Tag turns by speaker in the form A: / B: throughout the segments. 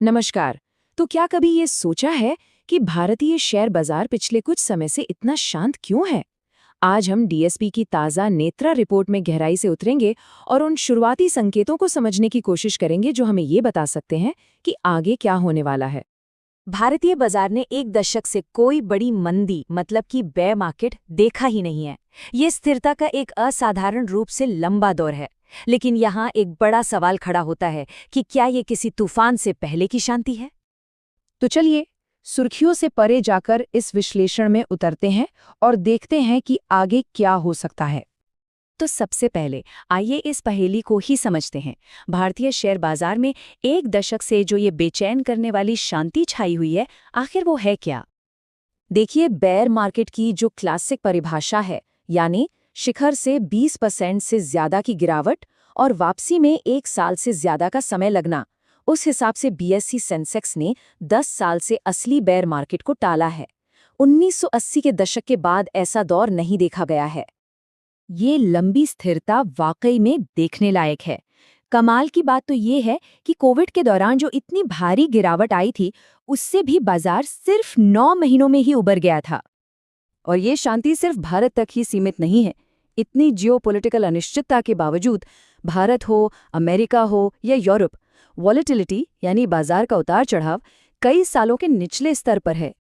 A: नमस्कार। तो क्या कभी ये सोचा है कि भारतीय शेयर बाजार पिछले कुछ समय से इतना शांत क्यों है? आज हम डीएसपी की ताज़ा नेत्रा रिपोर्ट में गहराई से उतरेंगे और उन शुरुआती संकेतों को समझने की कोशिश करेंगे जो हमें ये बता सकते हैं कि आगे क्या होने वाला है।
B: भारतीय बाजार ने एक दशक से कोई बड़ी मंदी मतलब कि बेयर मार्केट देखा ही नहीं है। ये स्थिरता का एक असाधारण रूप से लंबा दौर है। लेकिन यहाँ एक बड़ा सवाल खड़ा होता है कि क्या ये किसी तूफान से पहले की शांति है?
A: तो चलिए सुर्खियों से परे जाकर इस विश्लेषण में उतरते हैं और देखते हैं कि आगे क्या हो सकता है।
B: तो सबसे पहले आइए इस पहेली को ही समझते हैं। भारतीय शेयर बाजार में एक दशक से जो ये बेचैन करने वाली शांति छाई हुई है, आखिर वो है क्या?
A: देखिए, बेयर मार्केट की जो क्लासिक परिभाषा है, यानी शिखर से 20% से ज्यादा की गिरावट और वापसी में 1 साल से ज्यादा का समय लगना, उस हिसाब से बीएसई सेंसेक्स ने 10 साल से असली बेयर मार्केट को टाला है। 1980 के दशक के बाद ऐसा दौर नहीं देखा गया है। ये लंबी स्थिरता वाकई में देखने लायक है। कमाल की बात तो ये है कि कोविड के दौरान जो इतनी भारी गिरावट आई थी, उससे भी बाजार सिर्फ 9 महीनों में ही उबर गया था। और ये शांति सिर्फ भारत तक ही सीमित नहीं है। इतनी जियोपॉलिटिकल अनिश्चितता के बावजूद भारत हो, अमेरिका हो या यूरोप, वॉलेटिलिटी यानी बाजार का उतार चढ़ाव कई सालों के निचले स्तर पर है।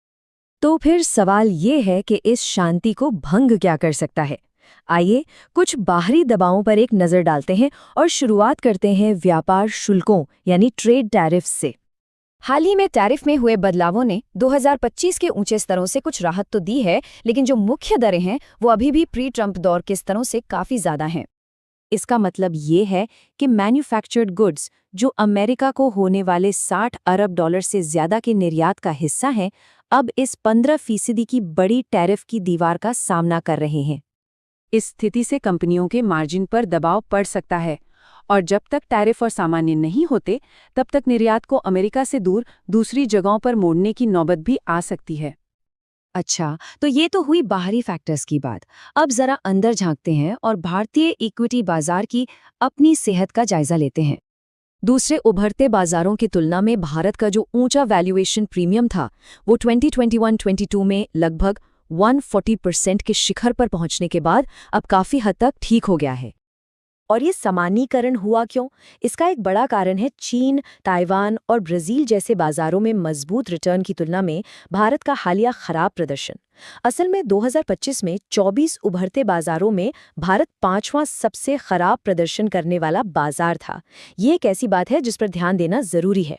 A: तो फिर सवाल ये है कि इस शांति को भंग क्या कर सकता है? आइए कुछ बाहरी दबावों पर एक नज़र डालते हैं और शुरुआत करते हैं व्यापार शुल्कों यानी ट्रेड टैरिफ्स से। हाल ही में टैरिफ में हुए बदलावों ने 2025 के ऊंचे स्तरों से कुछ राहत तो दी है, लेकिन जो मुख्य दरें हैं वो अभी भी प्री ट्रंप दौर के स्तरों से काफ़ी ज़्यादा हैं। इसका मतलब ये है कि मैन्युफैक्चर्ड गुड्स जो अमेरिका को होने वाले 60 अरब डॉलर से ज़्यादा के निर्यात का हिस्सा हैं, अब इस 15% की बड़ी टैरिफ की दीवार का सामना कर रहे हैं। इस स्थिति से कंपनियों के मार्जिन पर दबाव पड़ सकता है और जब तक टैरिफ और सामान्य नहीं होते, तब तक निर्यात को अमेरिका से दूर दूसरी जगहों पर मोड़ने की नौबत भी आ सकती है। अच्छा, तो ये तो हुई बाहरी फैक्टर्स की बात। अब जरा अंदर झांकते हैं और भारतीय इक्विटी बाजार की अपनी सेहत का जायजा लेते हैं। दूसरे उभरते बाजारों की तुलना में भारत का जो ऊंचा वैल्यूएशन प्रीमियम था, वो 2021-22 में लगभग 140% के शिखर पर पहुंचने के बाद अब काफी हद तक ठीक हो गया है। और ये सामान्यीकरण हुआ क्यों? इसका एक बड़ा कारण है चीन, ताइवान और ब्राजील जैसे बाजारों में मजबूत रिटर्न की तुलना में भारत का हालिया खराब प्रदर्शन। असल में 2025 में 24 उभरते बाजारों में भारत 5वां सबसे खराब प्रदर्शन करने वाला बाजार था। ये एक ऐसी बात है जिस पर ध्यान देना जरूरी है।